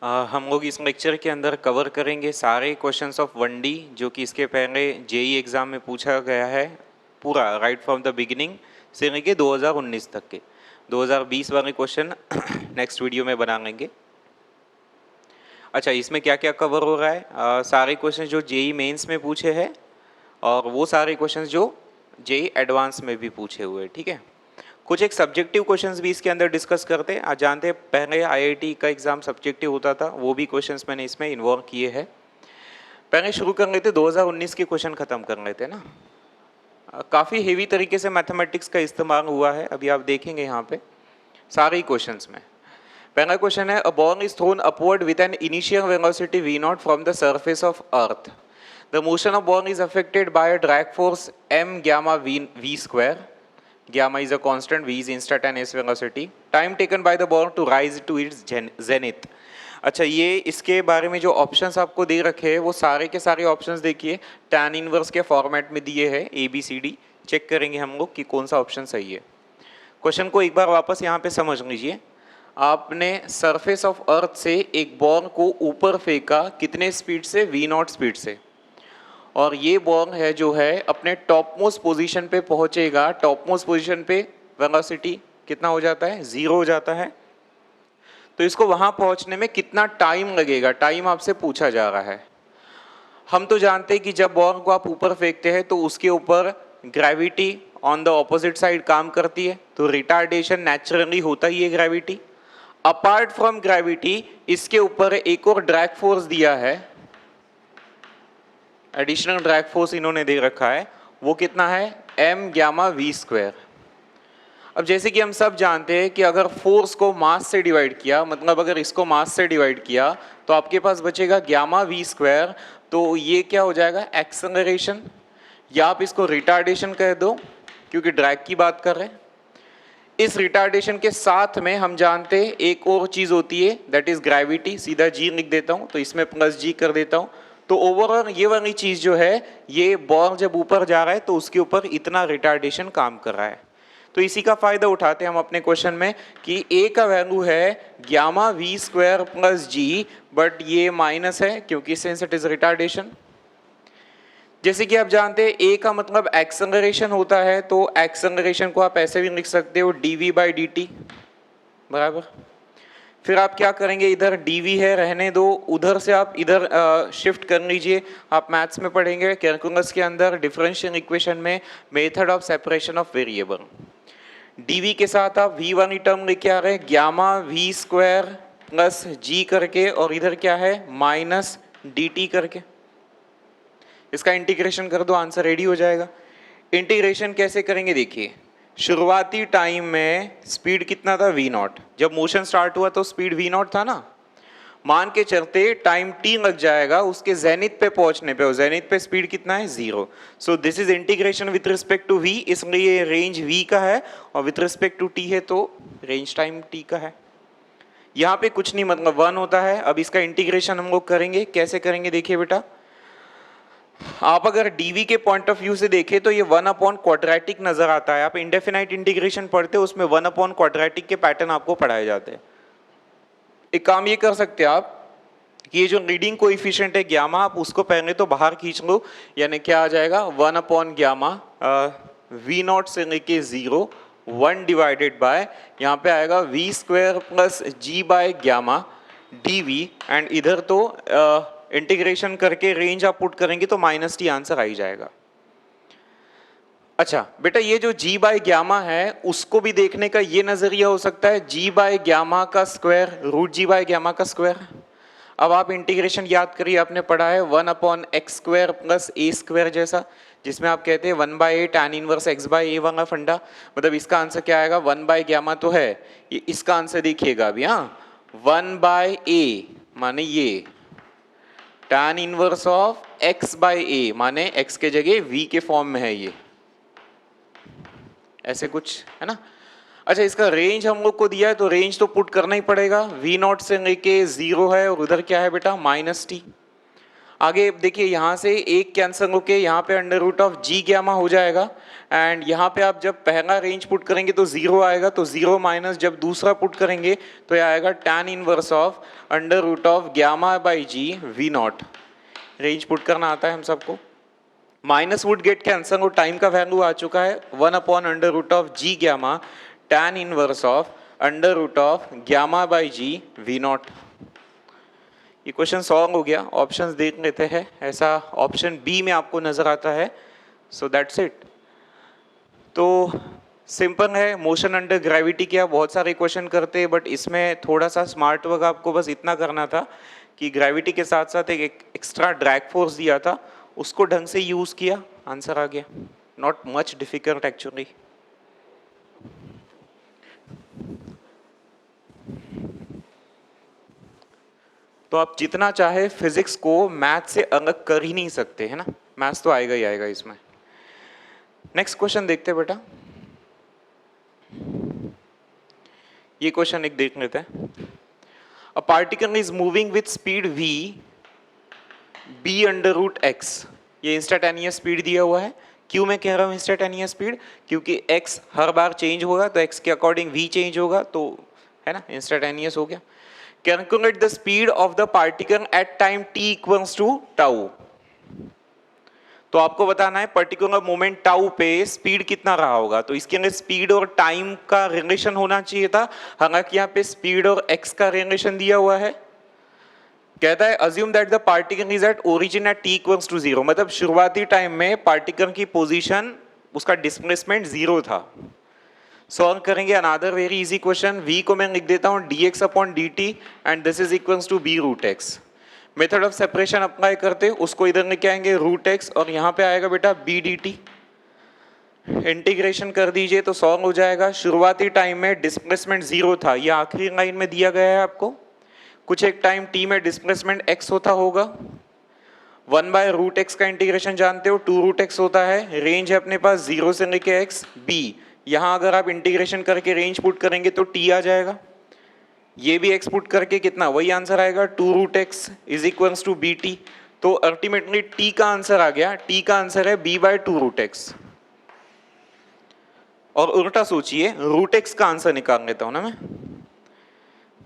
हम लोग इस लेक्चर के अंदर कवर करेंगे सारे क्वेश्चंस ऑफ 1D जो कि इसके पहले जेई एग्ज़ाम में पूछा गया है, पूरा राइट फ्रॉम द बिगिनिंग से लेके 2019 तक के। 2020 वाले क्वेश्चन नेक्स्ट वीडियो में बना लेंगे। अच्छा, इसमें क्या क्या कवर हो रहा है? सारे क्वेश्चन जो जेई मेंस में पूछे हैं और वो सारे क्वेश्चंस जो जेई एडवांस में भी पूछे हुए हैं, ठीक है। कुछ एक सब्जेक्टिव क्वेश्चंस भी इसके अंदर डिस्कस करते हैं। आज जानते हैं पहले आईआईटी का एग्जाम सब्जेक्टिव होता था, वो भी क्वेश्चंस मैंने इसमें इन्वॉल्व किए हैं। पहले शुरू कर लेते 2019 के क्वेश्चन खत्म कर लेते ना। काफ़ी हेवी तरीके से मैथमेटिक्स का इस्तेमाल हुआ है, अभी आप देखेंगे यहाँ पे सारे ही क्वेश्चंस में। पहला क्वेश्चन है, a ball is throne upward with an initial velocity v not from the surface of earth. The motion of ball is affected by a drag force m gamma v square. Gamma is a constant, v is instantaneous velocity. Time taken by the ball to rise to its zenith. अच्छा, ये इसके बारे में जो options आपको दे रखे हैं वो सारे के सारे ऑप्शंस देखिए tan इनवर्स के फॉर्मेट में दिए हैं, ABCD। चेक करेंगे हम लोग कि कौन सा ऑप्शन सही है। क्वेश्चन को एक बार वापस यहाँ पे समझ लीजिए। आपने सरफेस ऑफ अर्थ से एक बॉल को ऊपर फेंका, कितने स्पीड से? v नॉट स्पीड से। और ये बॉल है जो है अपने टॉप मोस्ट पोजीशन पे पहुंचेगा। टॉप मोस्ट पोजीशन पे वेलोसिटी कितना हो जाता है? 0 हो जाता है। तो इसको वहां पहुंचने में कितना टाइम लगेगा, टाइम आपसे पूछा जा रहा है। हम तो जानते हैं कि जब बॉल को आप ऊपर फेंकते हैं तो उसके ऊपर gravity on the opposite side काम करती है, तो रिटार्डेशन नेचुरली होता ही है ग्रेविटी। अपार्ट फ्रॉम ग्रेविटी इसके ऊपर एक और ड्रैग फोर्स दिया है, एडिशनल ड्रैग फोर्स इन्होंने दे रखा है। वो कितना है? m gamma v square. अब जैसे कि हम सब जानते हैं कि अगर फोर्स को मास से डिवाइड किया, मतलब अगर इसको मास से डिवाइड किया तो आपके पास बचेगा gamma v स्क्वायर। तो ये क्या हो जाएगा? एक्सेलरेशन, या आप इसको रिटार्डेशन कह दो क्योंकि ड्रैग की बात कर रहे हैं। इस रिटार्डेशन के साथ में हम जानते हैं एक और चीज़ होती है, दैट इज ग्रेविटी। सीधा g लिख देता हूँ, तो इसमें प्लस g कर देता हूँ। तो ओवरऑल ये वाली चीज जो है, ये बॉल जब ऊपर जा रहा है तो उसके ऊपर इतना रिटार्डेशन काम कर रहा है। तो इसी का फायदा उठाते हैं हम अपने क्वेश्चन में कि a का वैल्यू है gamma v square plus g, but ये माइनस है क्योंकि सिंस इट इज रिटार्डेशन। जैसे कि आप जानते हैं a का मतलब एक्सेलरेशन होता है, तो एक्सेलरेशन को आप ऐसे भी लिख सकते हो dv/dt बराबर। फिर आप क्या करेंगे, इधर dv है रहने दो, उधर से आप इधर शिफ्ट कर लीजिए। आप मैथ्स में पढ़ेंगे कैलकुलस के अंदर डिफरेंशियल इक्वेशन में method of separation of variable. dv के साथ आप v वाली टर्म लेके आ रहे हैं, gamma v square plus g करके, और इधर क्या है? माइनस dt करके। इसका इंटीग्रेशन कर दो, आंसर रेडी हो जाएगा। इंटीग्रेशन कैसे करेंगे देखिए। शुरुआती टाइम में स्पीड कितना था? v not. जब मोशन स्टार्ट हुआ तो स्पीड v नॉट था ना। मान के चलते टाइम t लग जाएगा उसके जेनिथ पे पहुंचने पे, और जेनिथ पे स्पीड कितना है? 0। So this is integration with respect to v, इसलिए रेंज v का है, और विथ रिस्पेक्ट टू t है तो रेंज टाइम t का है। यहाँ पे कुछ नहीं, मतलब 1 होता है। अब इसका इंटीग्रेशन हम लोग करेंगे, कैसे करेंगे देखिए बेटा। आप अगर dv के पॉइंट ऑफ व्यू से देखें तो ये 1 अपॉन क्वाड्रेटिक नजर आता है। आप इंडेफिनाइट इंटीग्रेशन पढ़ते हो, उसमें 1 अपॉन क्वाड्रेटिक के पैटर्न आपको पढ़ाए जाते हैं। एक काम ये कर सकते हैं आप कि ये जो लीडिंग कोएफिशिएंट है गामा, आप उसको पहले तो बाहर खींच लो, यानी क्या आ जाएगा? 1 अपॉन गामा v नॉट से लेके 0, 1 डिवाइडेड बाय, यहाँ पे आएगा v square plus g by gamma dv, and इधर तो इंटीग्रेशन करके रेंज आप पुट करेंगे तो माइनस टी आंसर आ ही जाएगा। अच्छा बेटा, ये जो g बाय ग्यामा है उसको भी देखने का ये नजरिया हो सकता है, g बाय ग्यामा का square root g by gamma का स्क्वायर। अब आप इंटीग्रेशन याद करिए, आपने पढ़ा है 1 upon X square plus A square जैसा, जिसमें आप कहते हैं 1 by A tan inverse x by A वाला फंडा। मतलब इसका आंसर क्या आएगा? 1 बाय ग्यामा तो है, ये इसका आंसर देखिएगा अभी। हाँ, 1 बाय ए माने ये tan inverse of x by A, माने x के जगह v के फॉर्म में है, ये ऐसे कुछ है ना। अच्छा, इसका रेंज हम लोग को दिया है तो रेंज तो पुट करना ही पड़ेगा। v नॉट से लेके 0 है और उधर क्या है बेटा? Minus T. आगे देखिए यहाँ से एक कैंसिल होके यहाँ पे under root of G gamma हो जाएगा, एंड यहाँ पे आप जब पहला रेंज पुट करेंगे तो 0 आएगा, तो 0 माइनस जब दूसरा पुट करेंगे तो ये आएगा tan inverse of under root of gamma by G V naught. Range put करना आता है हम सबको। माइनस वुड गेट कैंसल और टाइम का वैल्यू आ चुका है 1 upon under root of G gamma tan inverse of under root of gamma by G V naught. ये क्वेश्चन सॉल्व हो गया। ऑप्शंस देख लेते हैं, ऐसा ऑप्शन बी में आपको नजर आता है, सो दैट्स इट। तो सिंपल है, मोशन अंडर ग्रेविटी क्या बहुत सारे क्वेश्चन करते हैं, बट इसमें थोड़ा सा स्मार्ट वर्क आपको बस इतना करना था कि ग्रेविटी के साथ साथ एक एक्स्ट्रा ड्रैग फोर्स दिया था, उसको ढंग से यूज किया, आंसर आ गया। Not much difficult actually. तो आप जितना चाहे फिजिक्स को मैथ से अलग कर ही नहीं सकते, है ना, मैथ्स तो आएगा ही आएगा इसमें। नेक्स्ट क्वेश्चन देखते हैं बेटा, ये क्वेश्चन एक देख लेते हैं। A particle is moving with speed v b under root x, ये इंस्टेंटेनियस स्पीड दिया हुआ है। क्यों मैं कह रहा हूँ इंस्टेंटेनियस स्पीड, क्योंकि x हर बार चेंज होगा तो x के अकॉर्डिंग v चेंज होगा, तो है ना इंस्टेंटेनियस हो गया। Calculate the speed of the particle at time t equals to tau. तो आपको बताना है पर्टिकुलर मोमेंट टाउ पे स्पीड कितना रहा होगा, तो इसके अंदर स्पीड और टाइम का रिलेशन होना चाहिए था, हालांकि यहाँ पे स्पीड और x का रिलेशन दिया हुआ है। कहता है assume that the particle is at origin at t equals to 0, मतलब शुरुआती टाइम में पार्टिकल की पोजीशन, उसका डिस्प्लेसमेंट 0 था। सॉल्व करेंगे another very easy question. v को मैं लिख देता हूँ dx upon dt and this is equals to b root x। Method of separation apply करते, उसको इधर लेके आएंगे रूट x और यहाँ पे आएगा बेटा b dt। इंटीग्रेशन कर दीजिए तो सॉल्व हो जाएगा। शुरुआती टाइम में डिस्प्लेसमेंट 0 था, ये आखिरी लाइन में दिया गया है आपको। कुछ एक टाइम t में डिस्प्लेसमेंट x होता होगा, 1 बाय रूट x का इंटीग्रेशन जानते हो 2 रूट x होता है। रेंज है अपने पास 0 से लेके x b, यहाँ अगर आप इंटीग्रेशन करके रेंज पुट करेंगे तो t आ जाएगा, ये भी x पुट करके कितना वही आंसर आएगा 2 root x is equals to B T. तो अल्टीमेटली t का आंसर आ गया, t का आंसर है b बाय 2 रूट x। और उल्टा सोचिए, रूट x का आंसर निकाल लेता हूं ना मैं,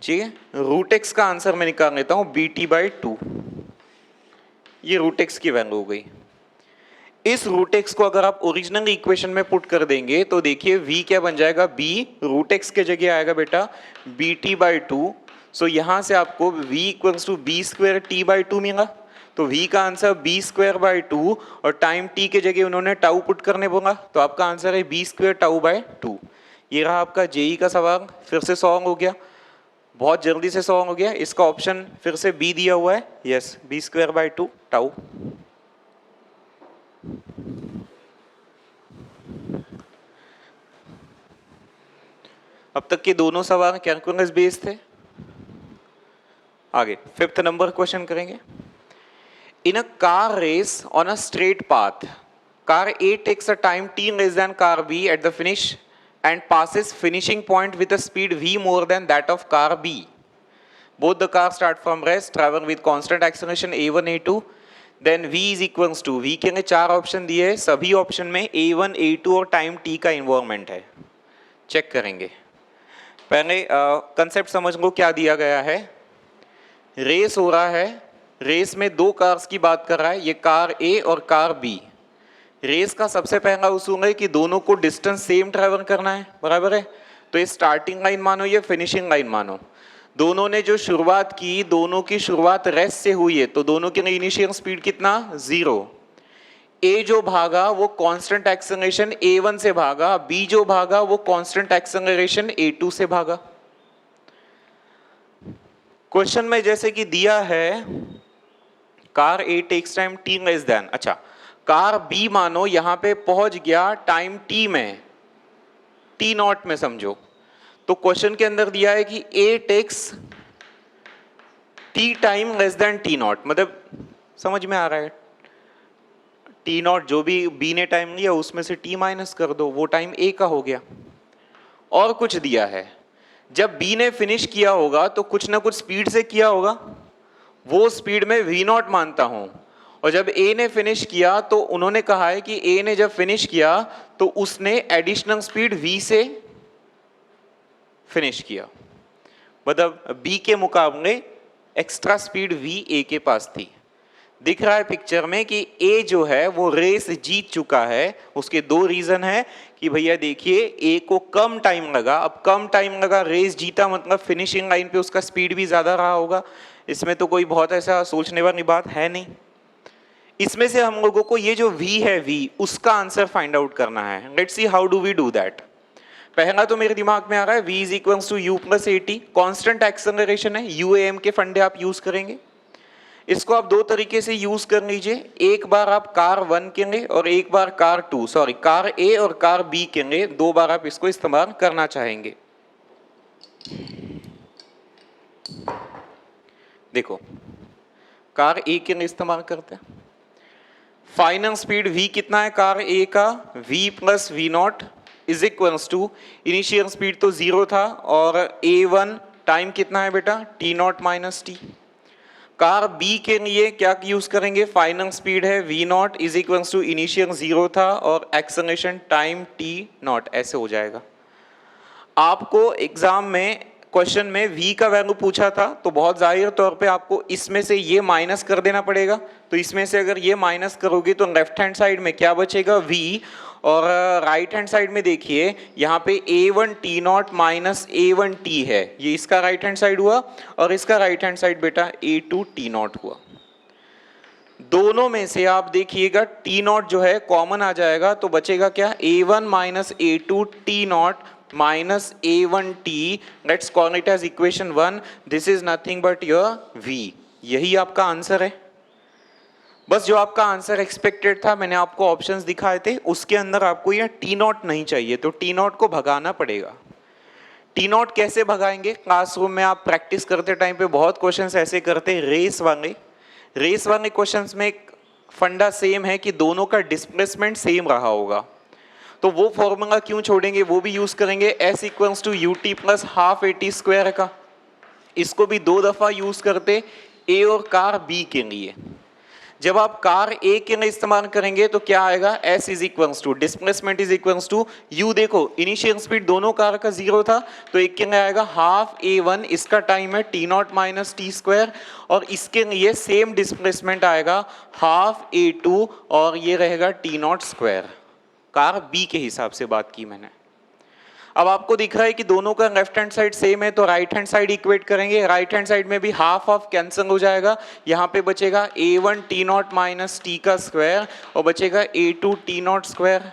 ठीक है, रूट x का आंसर मैं निकाल लेता हूं बी टी बाई 2, ये रूट x की वैल्यू हो गई। इस रूट x को अगर आप ओरिजिनल इक्वेशन में पुट कर देंगे तो देखिए v क्या बन जाएगा, b रूट x के जगह आएगा बेटा बी टी बाई 2। सो यहाँ से आपको v equals to B square T by 2 मिला, तो v का आंसर बी स्क्वायर बाई 2 और टाइम t के जगह उन्होंने टाउ पुट करने बोला, तो आपका आंसर है बी स्क्वायर टाउ बाई 2। ये रहा आपका जेई का सवाल, फिर से सॉल्व हो गया, बहुत जल्दी से सॉल्व हो गया। इसका ऑप्शन फिर से बी दिया हुआ है, yes B square by 2 tau. अब तक के दोनों सवाल कैलकुलस बेस्ड थे। आगे 5th नंबर क्वेश्चन करेंगे। In a car race on a straight path, car A takes a time t less than car B at the finish and passes finishing point with a speed v more than that of car B. Both the cars start from rest, travel with constant acceleration a1 a2, then v is equals to, v के लिए 4 option दिए हैं, सभी option में a1 a2 और time t का involvement है। Check करेंगे, पहले कंसेप्ट समझ लो क्या दिया गया है। रेस हो रहा है, रेस में 2 कार्स की बात कर रहा है, ये कार A और कार B। रेस का सबसे पहला उसूल है कि दोनों को डिस्टेंस सेम ट्रैवल करना है, बराबर है। तो ये स्टार्टिंग लाइन मानो, ये फिनिशिंग लाइन मानो। दोनों ने जो शुरुआत की, दोनों की शुरुआत रेस्ट से हुई है, तो दोनों के लिए इनिशियल स्पीड कितना 0। ए जो भागा वो कांस्टेंट एक्सेलरेशन a1 से भागा, बी जो भागा वो कांस्टेंट एक्सेलरेशन a2 से भागा। क्वेश्चन में जैसे कि दिया है car A takes time t less than, अच्छा कार B मानो यहां पे पहुंच गया टाइम t में, t नॉट में समझो। तो क्वेश्चन के अंदर दिया है कि A takes t time less than t naught, मतलब समझ में आ रहा है, टी नॉट जो भी बी ने टाइम लिया उसमें से टी माइनस कर दो, वो टाइम ए का हो गया। और कुछ दिया है, जब बी ने फिनिश किया होगा तो कुछ ना कुछ स्पीड से किया होगा, वो स्पीड में वी नॉट मानता हूं, और जब ए ने फिनिश किया तो उन्होंने कहा है कि ए ने जब फिनिश किया तो उसने एडिशनल स्पीड वी से फिनिश किया, मतलब बी के मुकाबले एक्स्ट्रा स्पीड वी ए के पास थी। दिख रहा है पिक्चर में कि ए जो है वो रेस जीत चुका है। उसके दो रीजन है कि भैया देखिए ए को कम टाइम लगा, अब कम टाइम लगा, रेस जीता, मतलब फिनिशिंग लाइन पे उसका स्पीड भी ज्यादा रहा होगा। इसमें तो कोई बहुत ऐसा सोचने वाली बात है नहीं। इसमें से हम लोगों को ये जो v है v उसका आंसर फाइंड आउट करना है। Let's see how do we do that. पहला तो मेरे दिमाग में आ रहा है v is equals to u plus A T, constant acceleration है, u a m के फंडे आप यूज करेंगे। इसको आप दो तरीके से यूज कर लीजिए, एक बार आप कार 1 के लिए और एक बार कार 2, सॉरी कार A और कार B के लिए दो बार आप इसको इस्तेमाल करना चाहेंगे। देखो कार A के लिए इस्तेमाल करते हैं। फाइनल स्पीड v कितना है कार A का, v plus V naught is equals to, initial speed तो 0 था और a1 टाइम कितना है बेटा t naught minus T. Car B के लिए क्या यूज करेंगे, फाइनल स्पीड है v naught is equals to initial 0 था और एक्सेलरेशन टाइम t नॉट, ऐसे हो जाएगा। आपको एग्जाम में क्वेश्चन में v का वैल्यू पूछा था तो बहुत जाहिर तौर पे आपको इसमें से ये माइनस कर देना पड़ेगा। तो इसमें से अगर ये माइनस करोगे तो लेफ्ट हैंड साइड में क्या बचेगा v, और राइट हैंड साइड में देखिए यहाँ पे a1 t naught minus a1 t है, ये इसका राइट हैंड साइड हुआ और इसका राइट हैंड साइड बेटा a2 t नॉट हुआ। दोनों में से आप देखिएगा t नॉट जो है कॉमन आ जाएगा तो बचेगा क्या, a1 minus a2 t not minus a1t, let's call it as equation 1, this is nothing but your v। यही आपका आंसर है। बस जो आपका आंसर एक्सपेक्टेड था, मैंने आपको ऑप्शंस दिखाए थे, उसके अंदर आपको ये टी नॉट नहीं चाहिए तो टी नॉट को भगाना पड़ेगा। टी नॉट कैसे भगाएंगे, क्लासरूम में आप प्रैक्टिस करते टाइम पे बहुत क्वेश्चंस ऐसे करते, रेस वाले क्वेश्चंस में एक फंडा सेम है कि दोनों का डिस्प्लेसमेंट सेम रहा होगा, तो वो फॉर्मूला क्यों छोड़ेंगे, वो भी यूज करेंगे s equals to U T plus half A T square का। इसको भी दो दफा यूज करते a और कार B के लिए। जब आप कार A के लिए इस्तेमाल करेंगे तो क्या आएगा, s is equals to displacement is equals to u। देखो इनिशियल स्पीड दोनों कार का 0 था तो एक के लिए आएगा हाफ a1, इसका टाइम है t naught minus T square, और इसके लिए सेम डिस्प्लेसमेंट आएगा हाफ a2 और ये रहेगा t not square. Car B के हिसाब से बात की मैंने। अब आपको दिख रहा है कि दोनों का लेफ्ट हैंड साइड सेम है तो राइट हैंड साइड इक्वेट करेंगे। राइट हैंड साइड में भी हाफ हाफ कैंसिल हो जाएगा, यहाँ पे बचेगा a1 t naught minus T का स्क्वायर और बचेगा a2 t नॉट स्क्वायर।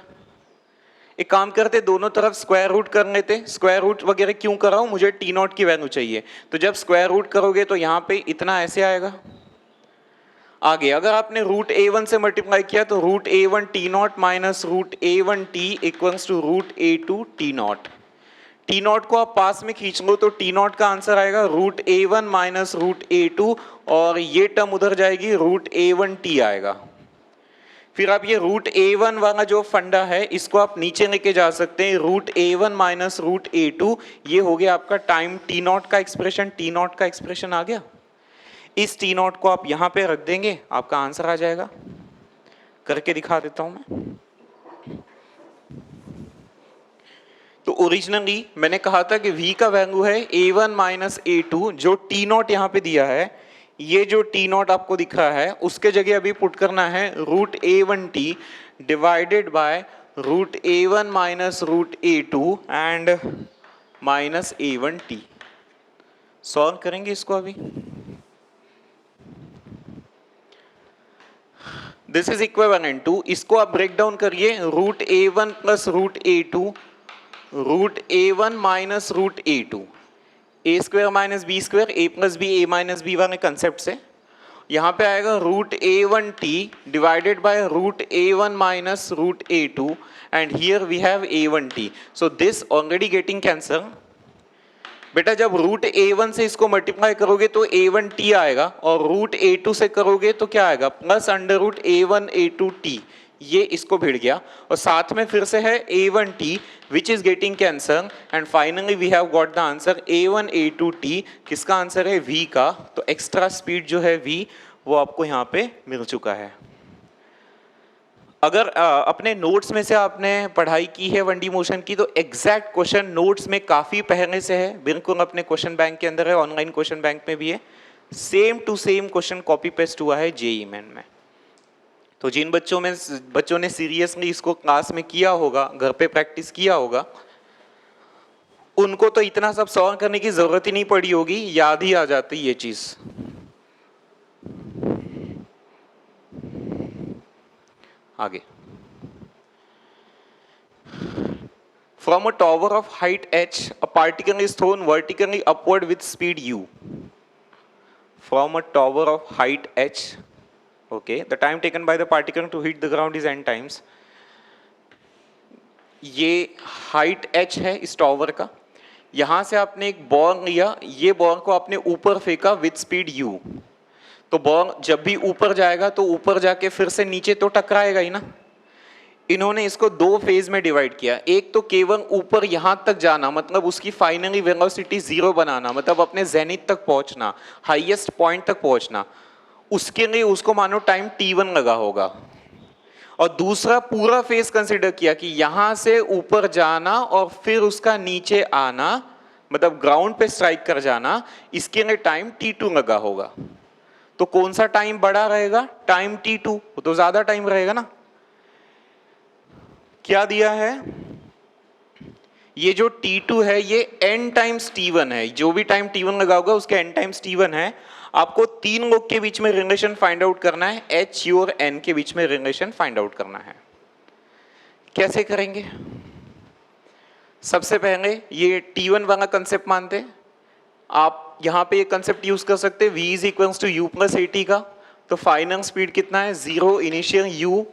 एक काम करते, दोनों तरफ स्क्वायर रूट कर लेते। स्क्वायर रूट वगैरह क्यों कर रहा हूँ, मुझे t नॉट की वैल्यू चाहिए, तो जब स्क्वायर रूट करोगे तो यहाँ पे इतना ऐसे आएगा। आगे अगर आपने रूट a1 से मल्टीप्लाई किया तो root a1 t naught minus root a1 t equals to root a2 t naught. T naught को आप पास में खींच लो तो टी नॉट का आंसर आएगा root a1 minus root a2 और ये टर्म उधर जाएगी रूट a1 t आएगा। फिर आप ये रूट a1 वाला जो फंडा है इसको आप नीचे लेके जा सकते हैं, root a1 minus root a2, ये हो गया आपका टाइम टी नॉट का एक्सप्रेशन। टी नॉट का एक्सप्रेशन आ गया, इस टी नॉट को आप यहाँ पे रख देंगे, आपका आंसर आ जाएगा। करके दिखा देता हूं मैं। तो ओरिजिनली मैंने कहा था कि v का वैल्यू है a1 माइनस a2, जो टी नॉट यहाँ पे दिया है, ये जो टी नॉट आपको दिख रहा है उसके जगह अभी पुट करना है root a1t divided by root a1 minus root a2 and minus a1t। Solve करेंगे इसको अभी। दिस इज इक्विवेलेंट टू, इसको आप ब्रेक डाउन करिए, root a1 plus root a2, root a1 minus root a2, a square minus B square, a plus B a minus B वाले concept से। यहाँ पे आएगा root a1t divided by root a1 minus root a2 and here we have a1t, so this already getting cancel. बेटा जब root a1 से इसको multiply करोगे तो a1t आएगा और रूट a2 से करोगे तो क्या आएगा, plus under root a1 a2t, ये इसको भिड़ गया और साथ में फिर से है a1t which is getting cancel and finally we have got the answer a1 a2t। किसका आंसर है v का, तो एक्स्ट्रा स्पीड जो है v वो आपको यहाँ पे मिल चुका है। अगर अपने नोट्स में से आपने पढ़ाई की है 1D मोशन की तो एग्जैक्ट क्वेश्चन नोट्स में काफ़ी पहले से है, बिल्कुल अपने क्वेश्चन बैंक के अंदर है, ऑनलाइन क्वेश्चन बैंक में भी है, same to same question copy paste हुआ है जेईई मेन में। तो जिन बच्चों ने सीरियसली इसको क्लास में किया होगा, घर पे प्रैक्टिस किया होगा, उनको तो इतना सब सॉल्व करने की जरूरत ही नहीं पड़ी होगी, याद ही आ जाती ये चीज। आगे, from a tower of height h a particle is thrown vertically upward with speed u. From a tower of height h, okay, the time taken by the particle to hit the ground is n times. ये height h है इस tower का, यहां से आपने एक ball लिया, ये बॉल को आपने ऊपर फेंका विद स्पीड u, तो बॉल जब भी ऊपर जाएगा तो ऊपर जाके फिर से नीचे तो टकराएगा ही ना। इन्होंने इसको दो फेज में डिवाइड किया, एक तो केवल ऊपर यहां तक जाना, मतलब उसकी फाइनली वेलोसिटी 0 बनाना, मतलब अपने जेनिथ तक पहुंचना, हाईएस्ट पॉइंट तक पहुंचना, उसके लिए उसको मानो टाइम t1 लगा होगा। और दूसरा पूरा फेज कंसिडर किया कि यहां से ऊपर जाना और फिर उसका नीचे आना, मतलब ग्राउंड पे स्ट्राइक कर जाना, इसके लिए टाइम t2 लगा होगा। तो कौन सा टाइम बड़ा रहेगा? टाइम t2, वो तो ज्यादा टाइम रहेगा ना। क्या दिया है? ये जो t2 है ये n टाइम्स t1 है, जो भी टाइम t1 लगा होगा उसके n टाइम्स t1 है। आपको तीन लोग के बीच में रिलेशन फाइंड आउट करना है, h, u और n के बीच में रिलेशन फाइंड आउट करना है। कैसे करेंगे? सबसे पहले ये t1 वाला कंसेप्ट मानते हैं, आप यहां पे ये कंसेप्ट यूज कर सकते हैं v is equals to u plus at का। तो फाइनल स्पीड कितना है? 0 initial u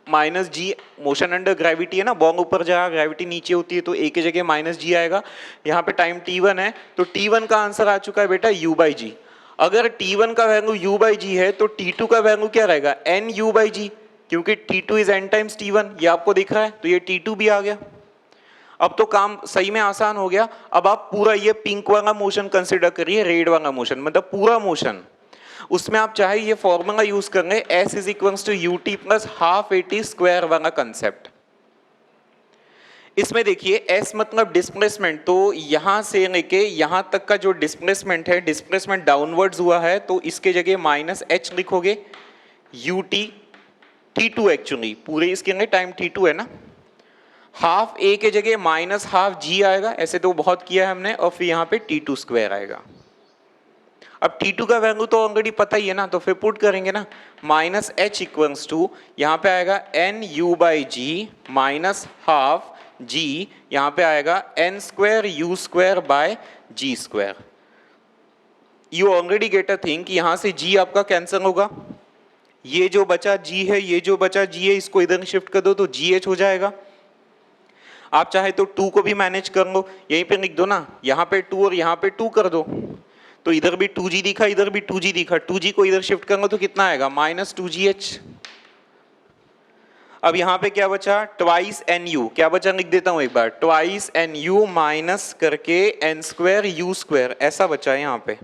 minus G, motion under gravity है ना, बॉल ऊपर जाएगा, ग्रेविटी नीचे होती है, तो a की जगह माइनस जी आएगा। यहाँ पे टाइम t1 है, तो t1 का आंसर आ चुका है बेटा u बाई जी। अगर t1 का वैल्यू u बाई जी है तो t2 का वैल्यू क्या रहेगा? n u बाई जी, क्योंकि t2 is n times t1, ये आपको दिख रहा है, तो ये t2 भी आ गया। अब तो काम सही में आसान हो गया। अब आप पूरा ये पिंक वाला मोशन कंसिडर करिए, रेड वाला मोशन, मतलब पूरा मोशन, उसमें आप चाहे ये फॉर्मूला यूज कर ले, s is equals to U T plus half at square वाला कंसेप्ट। इसमें देखिए s मतलब डिस्प्लेसमेंट, तो यहां से लेके यहां तक का जो डिस्प्लेसमेंट है, डिस्प्लेसमेंट डाउनवर्ड्स हुआ है, तो इसके जगह माइनस h लिखोगे, यू टी t2 एक्चुअली पूरे इसके लिए टाइम t2 है ना, हाफ a के जगह माइनस हाफ g आएगा, ऐसे तो बहुत किया है हमने, और फिर यहाँ पे t2 स्क्वायर आएगा। अब t2 का वैल्यू तो ऑलरेडी पता ही है ना, तो फिर पुट करेंगे ना, माइनस h इक्वल्स टू यहाँ पे आएगा n u by G minus half g, यहाँ पे आएगा n square u square by g square. You already get a thing कि यहाँ से g आपका कैंसिल होगा, ये जो बचा g है, ये जो बचा g है, इसको इधर शिफ्ट कर दो तो gh हो जाएगा। आप चाहे तो 2 को भी मैनेज कर लो, यहीं पे लिख दो ना, यहाँ पे 2 और यहाँ पे 2 कर दो, तो इधर भी 2g दिखा, इधर भी 2g दिखा, 2g को इधर शिफ्ट कर लो तो कितना आएगा? Minus 2gh। अब यहाँ पे क्या बचा? ट्वाइस एन यू, क्या बचा लिख देता हूँ एक बार, ट्वाइस एन यू माइनस करके एन स्क्वायर यू स्क्वायर, ऐसा बचा है यहाँ पे।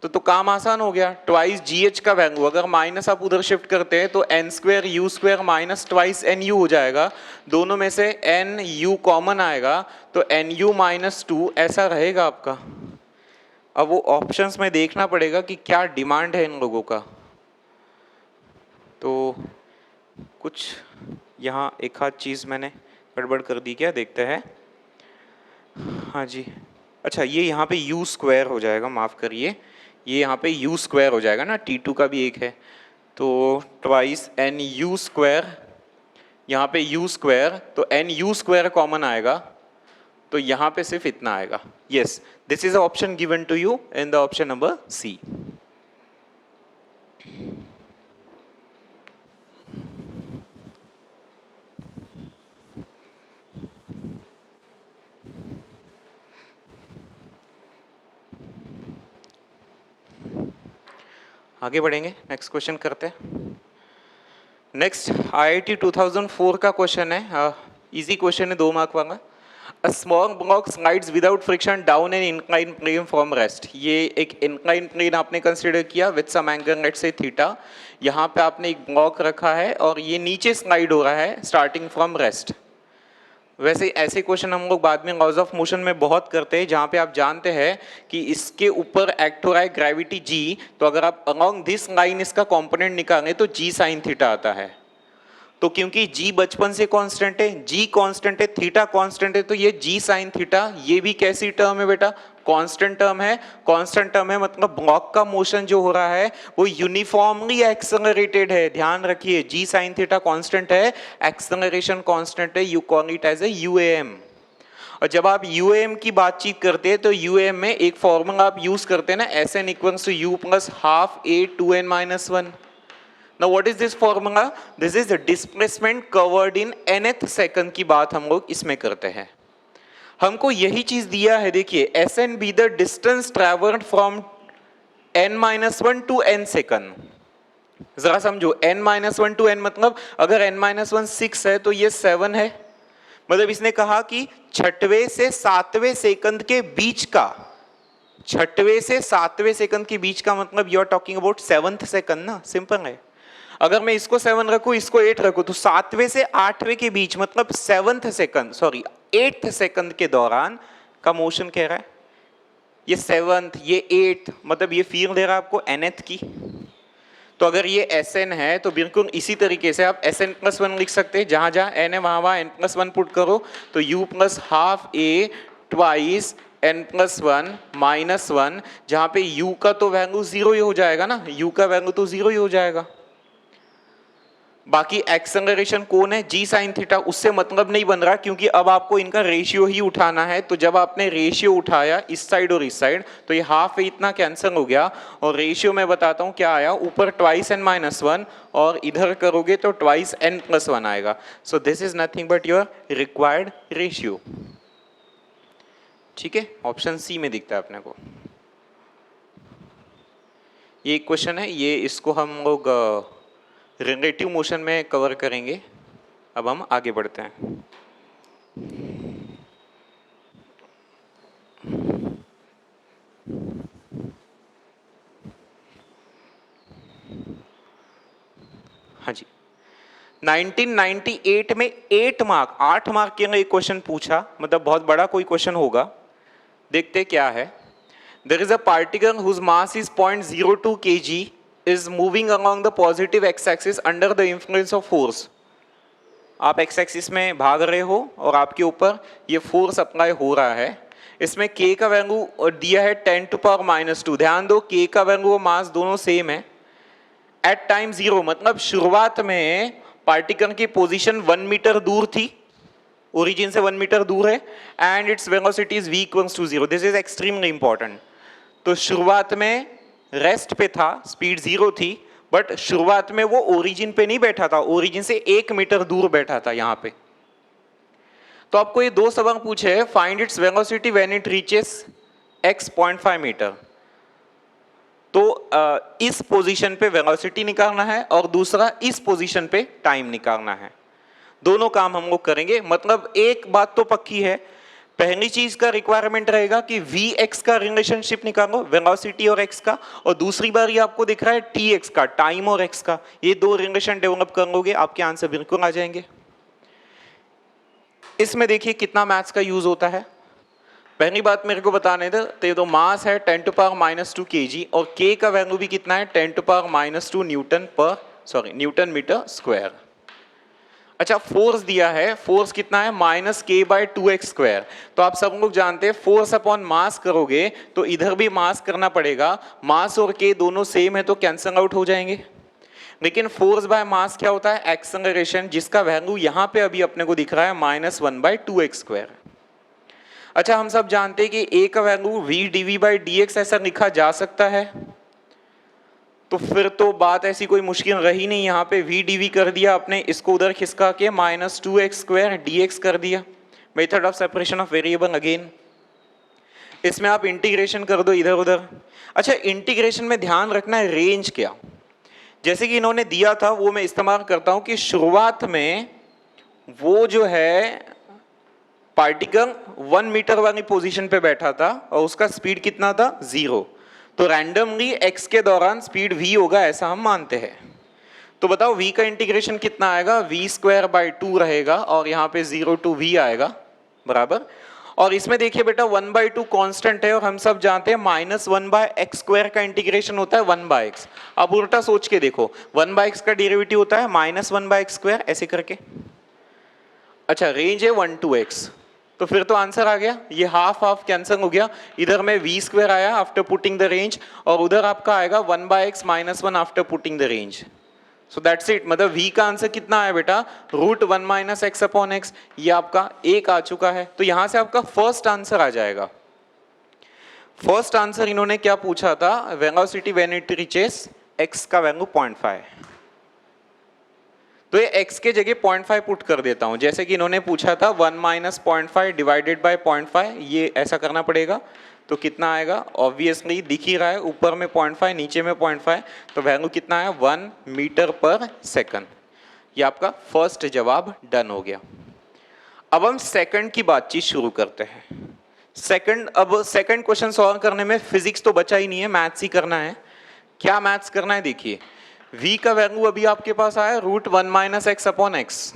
तो काम आसान हो गया, ट्वाइस gh का वैल्यू अगर माइनस आप उधर शिफ्ट करते हैं तो N square U square minus twice N U हो जाएगा, दोनों में से एन यू कॉमन आएगा, तो एन यू माइनस 2 ऐसा रहेगा आपका। अब वो ऑप्शंस में देखना पड़ेगा कि क्या डिमांड है इन लोगों का, तो कुछ यहाँ एक आध चीज़ मैंने गड़बड़ कर दी क्या, देखते हैं। हाँ जी, अच्छा ये यहाँ पे यू स्क्वायर हो जाएगा, माफ़ करिए, ये यहाँ पे यू स्क्वायर हो जाएगा ना, t2 का भी एक है, तो ट्वाइस एन यू स्क्वायर, यहाँ पे यू स्क्वायर, तो एन यू स्क्वायर कॉमन आएगा, तो यहाँ पे सिर्फ इतना आएगा। Yes, this is option given to you in the option number C. आगे बढ़ेंगे, नेक्स्ट क्वेश्चन करते हैं। नेक्स्ट IIT 2004 का क्वेश्चन है, इजी क्वेश्चन है, 2 मार्क वाला। A small block slides without friction down an inclined plane from rest. ये एक inclined plane आपने कंसिडर किया with some angle let's say theta. यहाँ पे आपने एक ब्लॉक रखा है और ये नीचे स्लाइड हो रहा है स्टार्टिंग फ्रॉम रेस्ट. वैसे ऐसे क्वेश्चन हम लोग बाद में लॉज ऑफ मोशन में बहुत करते हैं जहाँ पे आप जानते हैं कि इसके ऊपर एक्ट हो रहा है ग्रेविटी g, तो अगर आप अलोंग दिस लाइन इसका कंपोनेंट निकालें तो g साइन थीटा आता है. तो क्योंकि g बचपन से कांस्टेंट है, g कांस्टेंट है, थीटा कांस्टेंट है, तो ये g साइन थीटा ये भी कैसी टर्म है बेटा? कांस्टेंट टर्म है. कांस्टेंट टर्म है मतलब ब्लॉक का मोशन जो हो रहा है वो यूनिफॉर्मली एक्सेलरेटेड है. ध्यान रखिए g साइन थीटा कांस्टेंट है, एक्सेलरेशन कांस्टेंट है. You call it as a UAM. और जब आप UAM की बातचीत करते हैं तो UAM में एक फॉर्मूला आप यूज करते हैं ना, Sn equals to u plus half a 2n minus 1. Now what is this formula? This is the displacement covered in nth second की बात हम लोग इसमें करते हैं. हमको यही चीज दिया है, देखिए Sn be the distance traveled from n-1 to n second. जरा समझो n-1 to n मतलब अगर n-1 6 है तो ये 7 है. मतलब इसने कहा कि छठवें से सातवें सेकंड के बीच का, छठवें से सातवें सेकंड के बीच का मतलब you are talking about 7th second ना. सिंपल है. अगर मैं इसको 7 रखूं इसको 8 रखूं तो सातवें से आठवें के बीच मतलब 8th सेकंड के दौरान का मोशन कह रहा है. ये 7th ये 8th मतलब ये फील दे रहा है आपको nth की. तो अगर ये Sn है तो बिल्कुल इसी तरीके से आप Sn प्लस 1 लिख सकते हैं. जहां जहां n है वहां n प्लस 1 पुट करो तो u plus half a twice n plus 1 minus 1. जहां पे u का तो वैल्यू 0 ही हो जाएगा ना, u का वैल्यू तो 0 ही हो जाएगा. बाकी एक्सेलरेशन कौन है? g sine theta. उससे मतलब नहीं बन रहा क्योंकि अब आपको इनका रेशियो ही उठाना है. तो जब आपने रेशियो उठाया इस साइड और इस साइड तो ये हाफ है इतना कैंसिल हो गया और रेशियो मैं बताता हूं क्या आया. ऊपर ट्वाइस n माइनस 1 और इधर करोगे तो ट्वाइस n प्लस 1 आएगा. सो this is nothing but your required ratio. ठीक है, ऑप्शन सी में दिखता है अपने को. ये एक क्वेश्चन है, ये इसको हम लोग रिलेटिव मोशन में कवर करेंगे. अब हम आगे बढ़ते हैं. हाँ जी, 1998 में 8 मार्क के लिए एक क्वेश्चन पूछा, मतलब बहुत बड़ा कोई क्वेश्चन होगा. देखते क्या है. There is a particle whose mass is 0.02 kg is moving along the positive x-axis under the influence of force. आप x-axis में भाग रहे हो और आपके ऊपर ये फोर्स अप्लाई हो रहा है. इसमें k का वैल्यू दिया है 10⁻². ध्यान दो k का वैल्यू और मास दोनों सेम है. एट टाइम 0 मतलब शुरुआत में पार्टिकल की पोजीशन 1 मीटर दूर थी, ओरिजिन से 1 मीटर दूर है, and its velocity is v equals to 0. This is extremely important. तो शुरुआत में रेस्ट पे था, स्पीड 0 थी, बट शुरुआत में वो ओरिजिन पे नहीं बैठा था, ओरिजिन से 1 मीटर दूर बैठा था यहाँ पे. तो आपको ये दो सवाल पूछे, find its velocity when it reaches x 0.5 metre. तो इस पोजीशन पे वेलोसिटी निकालना है और दूसरा इस पोजीशन पे टाइम निकालना है. दोनों काम हम लोग करेंगे. मतलब एक बात तो पक्की है, पहली चीज का रिक्वायरमेंट रहेगा कि Vx का रिलेशनशिप निकालो, वेलोसिटी और x का, और दूसरी बार ये आपको दिख रहा है Tx का, टाइम और x का. ये दो रिलेशन डेवलप कर लोगे आपके आंसर बिल्कुल आ जाएंगे. इसमें देखिए कितना मैथ्स का यूज होता है. पहली बात मेरे को बताने दे, तो मास है 10⁻² kg और k का वैल्यू भी कितना है 10⁻² न्यूटन मीटर स्क्वायर. अच्छा, फोर्स दिया है, फोर्स कितना है -k/2x². तो आप सब लोग जानते हैं फोर्स अपॉन मास करोगे तो इधर भी मास करना पड़ेगा. मास और k दोनों सेम है तो कैंसल आउट हो जाएंगे. लेकिन फोर्स बाय मास क्या होता है? एक्सेलरेशन, जिसका वैल्यू यहाँ पे अभी अपने को दिख रहा है -1/2x². अच्छा, हम सब जानते हैं कि a का वैल्यू v/dv/dx ऐसा लिखा जा सकता है. तो फिर तो बात ऐसी कोई मुश्किल रही नहीं. यहाँ पे v dv कर दिया आपने, इसको उधर खिसका के -2x² dx कर दिया. Method of separation of variable again. इसमें आप इंटीग्रेशन कर दो इधर उधर. अच्छा, इंटीग्रेशन में ध्यान रखना है रेंज क्या. जैसे कि इन्होंने दिया था वो मैं इस्तेमाल करता हूँ कि शुरुआत में वो जो है पार्टिकल 1 मीटर वाली पोजीशन पे बैठा था और उसका स्पीड कितना था 0, तो रैंडमली x के दौरान स्पीड v होगा ऐसा हम मानते हैं। तो बताओ v का इंटीग्रेशन कितना आएगा, v स्क्वायर बाई 2 रहेगा और यहाँ पे 0 to v आएगा बराबर। और इसमें देखिए बेटा 1/2 कांस्टेंट है और हम सब जानते हैं -1/x स्क्वायर का इंटीग्रेशन होता है 1/x। अब उल्टा सोच के देखो 1/x का डेरिवेटिव होता है -1/x स्क्वायर ऐसे करके। अच्छा रेंज है 1 to x, तो फिर तो आंसर आ गया, ये हाफ हाफ कैंसिल हो गया। इधर में v स्क्वायर आया आफ्टर पुटिंग द रेंज और उधर आपका आएगा 1/x -1 after putting the range. So that's it, मतलब v का आंसर कितना है बेटा √1 - x अपॉन x, ये आपका एक आ चुका है। तो यहां से आपका फर्स्ट आंसर आ जाएगा। फर्स्ट आंसर इन्होंने क्या पूछा था, velocity when it reaches x का वैल्यू 0.5, तो ये x के जगह 0.5 पुट कर देता हूं। जैसे कि इन्होंने पूछा था 1 - 0.5 डिवाइडेड बाय 0.5, ये ऐसा करना पड़ेगा। तो कितना आएगा, ऑब्वियसली दिख ही रहा है, ऊपर में 0.5 नीचे में 0.5, तो वैल्यू कितना है 1 मीटर पर सेकंड। ये आपका फर्स्ट जवाब डन हो गया। अब हम सेकंड की बातचीत शुरू करते हैं। अब सेकंड क्वेश्चन सॉल्व करने में फिजिक्स तो बचा ही नहीं है, मैथ्स ही करना है। क्या मैथ्स करना है, देखिए v का वैल्यू अभी आपके पास आया √1 - x अपॉन x।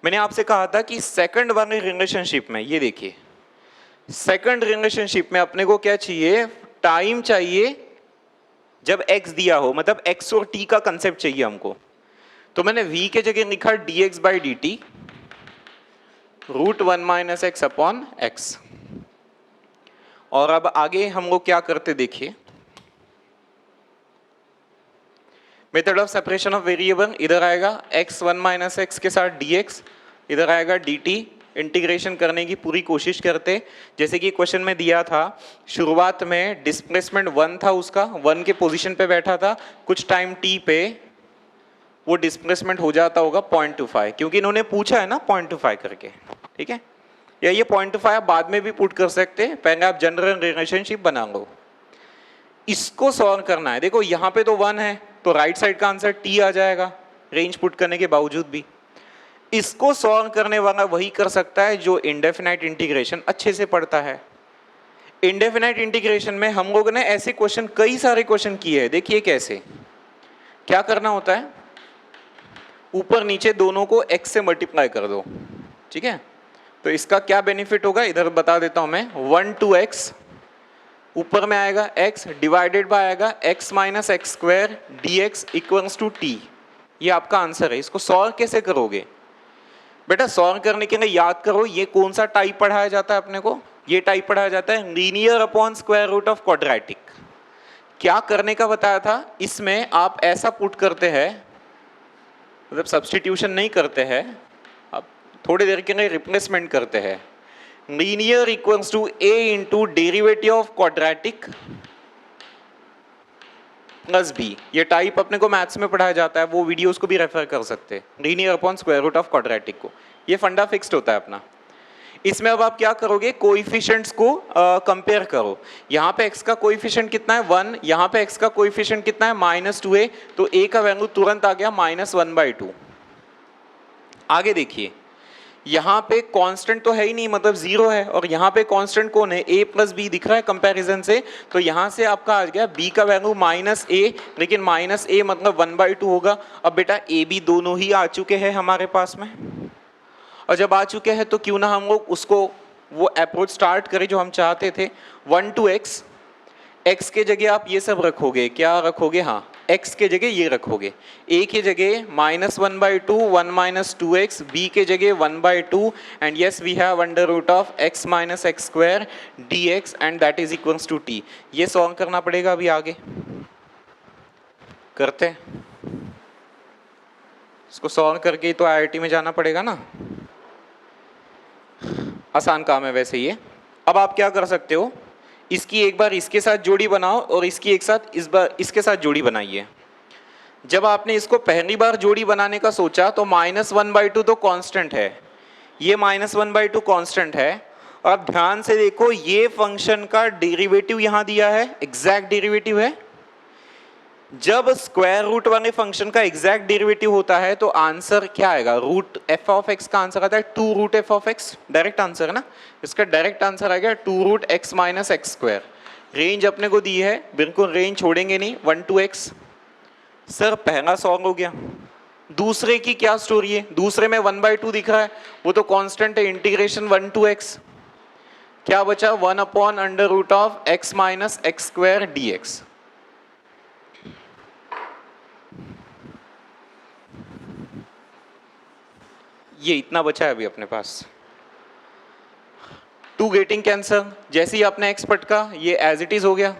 मैंने आपसे कहा था कि सेकंड वाले रिलेशनशिप में, ये देखिए सेकंड रिलेशनशिप में अपने को क्या चाहिए, टाइम चाहिए जब x दिया हो, मतलब x और t का कंसेप्ट चाहिए हमको। तो मैंने v के जगह लिखा dx/dt √1 - x अपॉन x। और अब आगे हम लोग क्या करते देखिए, method of separation of variable, इधर आएगा x1 - x के साथ dx, इधर आएगा dt। इंटीग्रेशन करने की पूरी कोशिश करते, जैसे कि क्वेश्चन में दिया था शुरुआत में डिस्प्लेसमेंट 1 था, उसका 1 के पोजीशन पे बैठा था, कुछ टाइम t पे वो डिस्प्लेसमेंट हो जाता होगा 0.25, क्योंकि इन्होंने पूछा है ना 0.25 करके, ठीक है। या ये 0.5 आप बाद में भी पुट कर सकते हैं, पहले आप जनरल रिलेशनशिप बना लो। इसको सॉल्व करना है, देखो यहाँ पे तो 1 है, तो राइट साइड का आंसर t आ जाएगा रेंज पुट करने के बावजूद भी। इसको सॉल्व करने वाला वही कर सकता है जो इंडेफिनाइट इंटीग्रेशन अच्छे से पढ़ता है। इंडेफिनाइट इंटीग्रेशन में हम लोगों ने ऐसे क्वेश्चन, कई सारे क्वेश्चन किए हैं। देखिए कैसे, क्या करना होता है, ऊपर नीचे दोनों को x से मल्टीप्लाई कर दो, ठीक है। तो इसका क्या बेनिफिट होगा इधर बता देता हूं मैं, 1 to x, ऊपर में आएगा x डिवाइडेड बाय आएगा x - x square dx equals to t। ये आपका आंसर है। इसको सॉल्व कैसे करोगे बेटा, सॉल्व करने के लिए याद करो ये कौन सा टाइप पढ़ाया जाता है अपने को, ये टाइप पढ़ाया जाता है linear upon square root of quadratic. क्या करने का बताया था, इसमें आप ऐसा पुट करते हैं, मतलब सब्स्टिट्यूशन नहीं करते हैं, आप थोड़ी देर के लिए रिप्लेसमेंट करते हैं। Linear equals to a into derivative of quadratic plus b। ये टाइप अपने को मैथ्स में पढ़ाया जाता है, वो वीडियोस को भी रेफर कर सकते हैं, linear upon square root of quadratic को। ये फंडा फिक्स्ड होता है अपना। इसमें अब आप क्या करोगे, कोएफिशिएंट्स को कंपेयर करो। यहाँ पे x का कोएफिशिएंट कितना है 1, यहाँ पे x का कोएफिशिएंट कितना है -2a, तो a का वैल्यू तुरंत आ गया -1/2। आगे देखिए, यहाँ पे कांस्टेंट तो है ही नहीं, मतलब 0 है, और यहाँ पे कांस्टेंट कौन है, a + b दिख रहा है कंपैरिजन से, तो यहाँ से आपका आ गया b का वैल्यू -a, लेकिन -a मतलब 1/2 होगा। अब बेटा a b दोनों ही आ चुके हैं हमारे पास में, और जब आ चुके हैं तो क्यों ना हम लोग उसको वो अप्रोच स्टार्ट करें जो हम चाहते थे। 1 to x, x के जगह आप ये सब रखोगे, क्या रखोगे, हाँ x के जगह ये रखोगे, a के जगह -1/2, 1 - 2x, b के जगह 1/2, and yes we have under root of x - x square dx and that is equals to t। ये सॉल्व करना पड़ेगा, अभी आगे करते हैं। इसको सॉल्व करके ही तो IIT में जाना पड़ेगा ना, आसान काम है वैसे ये। अब आप क्या कर सकते हो, इसकी एक बार इसके साथ जोड़ी बनाओ और इसकी एक साथ इस बार इसके साथ जोड़ी बनाइए। जब आपने इसको पहली बार जोड़ी बनाने का सोचा तो -1/2 तो कांस्टेंट है, ये -1/2 कांस्टेंट है। और आप ध्यान से देखो, ये फंक्शन का डेरिवेटिव यहाँ दिया है, एग्जैक्ट डेरिवेटिव है। जब स्क्वायर रूट वाले फंक्शन का एग्जैक्ट डेरिवेटिव होता है तो आंसर क्या आएगा, रूट एफ ऑफ एक्स का आंसर आता है 2 root F of X, direct answer है ना, इसका डायरेक्ट आंसर आ गया 2 root X minus X square. Range अपने को दी है, बिल्कुल रेंज छोड़ेंगे नहीं, 1 to x। सर पहला सॉल्व हो गया, दूसरे की क्या स्टोरी है, दूसरे में 1/2 दिख रहा है, वो तो कांस्टेंट है, इंटीग्रेशन 1 to x, क्या बचा 1 upon under root of x minus X square dx। ये इतना बचा है अभी अपने पास। 2 गेटिंग कैंसर, जैसे ही आपने x पटका ये एज इट इज हो गया,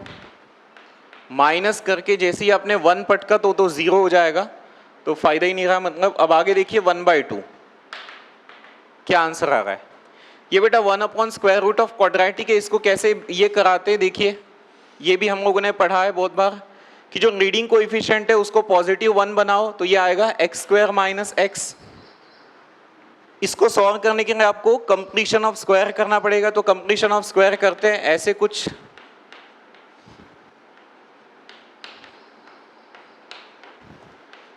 माइनस करके जैसे ही आपने 1 पटका तो 0 हो जाएगा, तो फायदा ही नहीं रहा। मतलब अब आगे देखिए 1/2 क्या आंसर आ रहा है, ये बेटा 1 upon square root of quadratic है, इसको कैसे ये कराते देखिए, ये भी हम लोगों ने पढ़ा है बहुत बार कि जो लीडिंग कोएफिशिएंट है उसको पॉजिटिव 1 बनाओ तो ये आएगा एक्स स्क्वायर माइनस एक्स। इसको सॉल्व करने के लिए आपको कंप्लीशन ऑफ स्क्वायर करना पड़ेगा, तो कंप्लीशन ऑफ स्क्वायर करते हैं ऐसे कुछ,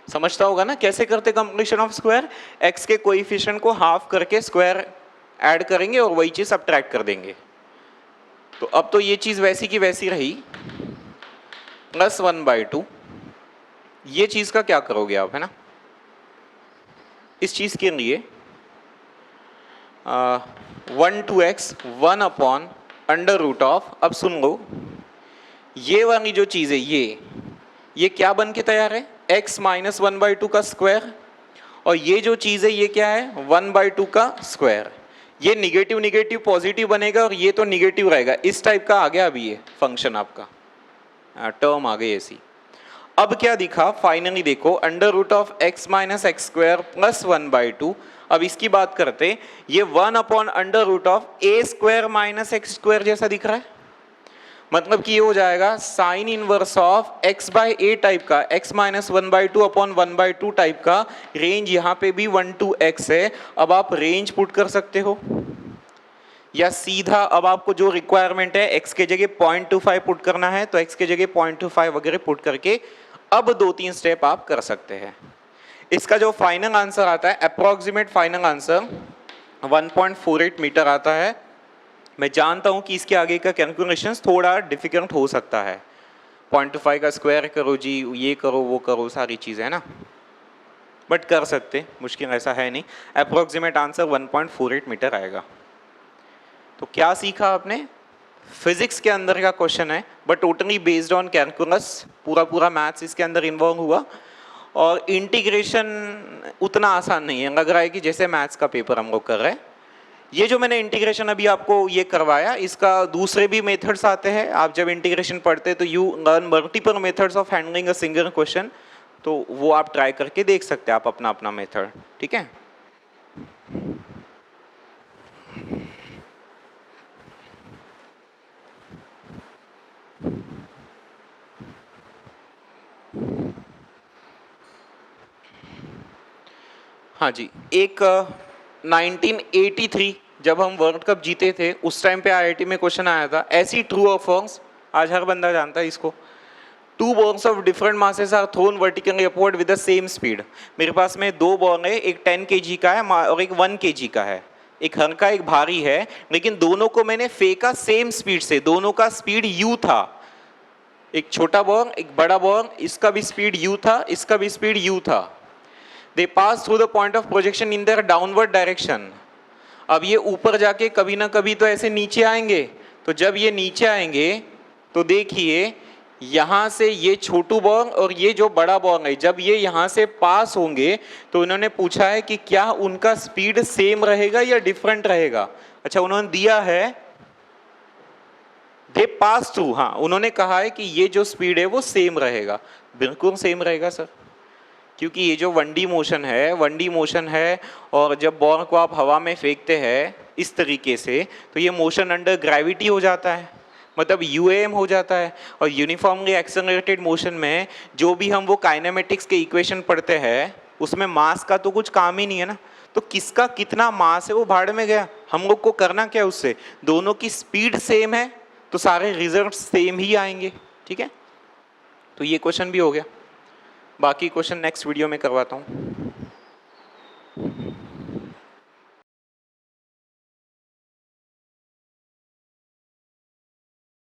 समझता होगा ना कैसे करते कंप्लीशन ऑफ स्क्वायर, एक्स के कोएफिशिएंट को हाफ करके स्क्वायर ऐड करेंगे और वही चीज सबट्रैक्ट कर देंगे। तो अब तो ये चीज वैसी की वैसी रही, प्लस 1/2, ये चीज का क्या करोगे आप, है ना, इस चीज के लिए 1 to x 1 upon under root of, अब सुन लो ये वाली जो चीज है ये क्या बन के तैयार है, x माइनस 1/2 का स्क्वायर, और ये जो चीज है ये क्या है 1/2 का स्क्वायर। ये निगेटिव निगेटिव पॉजिटिव बनेगा और ये तो निगेटिव रहेगा, इस टाइप का आ गया अभी ये फंक्शन आपका, टर्म आ गई ऐसी। अब क्या दिखा फाइनली देखो, under root of x minus X square plus 1/2। अब इसकी बात करते, ये 1 upon under root of A square minus X square जैसा दिख रहा है, मतलब कि ये हो जाएगा sine inverse of x by A type का, x माइनस 1/2 अपॉन 1/2 टाइप का। रेंज यहाँ पे भी 1 to x है। अब आप रेंज पुट कर सकते हो या सीधा अब आपको जो रिक्वायरमेंट है x के जगह 0.25 पुट करना है तो x के जगह 0.25 वगैरह पुट करके अब 2-3 स्टेप आप कर सकते हैं। इसका जो फाइनल आंसर आता है, अप्रोक्सीमेट फाइनल आंसर 1.48 मीटर आता है। मैं जानता हूं कि इसके आगे का कैलकुलेशंस थोड़ा डिफिकल्ट हो सकता है, 0.5 का स्क्वायर करो जी, ये करो वो करो, सारी चीज़ें है ना, बट कर सकते, मुश्किल ऐसा है नहीं। अप्रोक्सीमेट आंसर 1.48 मीटर आएगा। तो क्या सीखा आपने, फिजिक्स के अंदर का क्वेश्चन है but totally based on calculus, पूरा मैथ्स इसके अंदर इन्वॉल्व हुआ, और इंटीग्रेशन उतना आसान नहीं है, लग रहा है कि जैसे मैथ्स का पेपर हम लोग कर रहे हैं। ये जो मैंने इंटीग्रेशन अभी आपको ये करवाया, इसका दूसरे भी मेथड्स आते हैं। आप जब इंटीग्रेशन पढ़ते हैं तो you learn multiple methods of handling a single question, तो वो आप ट्राई करके देख सकते हैं आप अपना अपना मेथड, ठीक है। हाँ जी, एक 1983 जब हम वर्ल्ड कप जीते थे उस टाइम पे आईआईटी में क्वेश्चन आया था, ऐसी ट्रू और फॉल्स, आज हर बंदा जानता है इसको। 2 balls of different masses are thrown vertically upward with the same speed। मेरे पास में 2 बॉल है, एक 10 kg का है और एक 1 kg का है, एक हल्का एक भारी है, लेकिन दोनों को मैंने फेंका सेम स्पीड से, दोनों का स्पीड u था। एक छोटा बॉल एक बड़ा बॉल, इसका भी स्पीड u था, इसका भी स्पीड u था। They pass through the point of projection in their downward direction। अब ये ऊपर जाके कभी ना कभी तो ऐसे नीचे आएंगे, तो जब ये नीचे आएंगे तो देखिए यहाँ से ये छोटू बॉल और ये जो बड़ा बॉल है, जब ये यहाँ से पास होंगे तो उन्होंने पूछा है कि क्या उनका स्पीड सेम रहेगा या डिफरेंट रहेगा। अच्छा, उन्होंने दिया है दे पास थ्रू, हाँ उन्होंने कहा है कि ये जो स्पीड है वो सेम रहेगा। बिल्कुल सेम रहेगा सर, क्योंकि ये जो 1D मोशन है, 1D मोशन है, और जब बॉल को आप हवा में फेंकते हैं इस तरीके से तो ये मोशन अंडर ग्रेविटी हो जाता है, मतलब UAM हो जाता है। और यूनिफॉर्मली एक्सेलरेटेड मोशन में जो भी हम वो काइनेमेटिक्स के इक्वेशन पढ़ते हैं उसमें मास का तो कुछ काम ही नहीं है ना, तो किसका कितना मास है वो भाड़ में गया। हम लोग को करना क्या उससे, दोनों की स्पीड सेम है तो सारे रिजल्ट सेम ही आएंगे, ठीक है। तो ये क्वेश्चन भी हो गया। बाकी क्वेश्चन नेक्स्ट वीडियो में करवाता हूँ।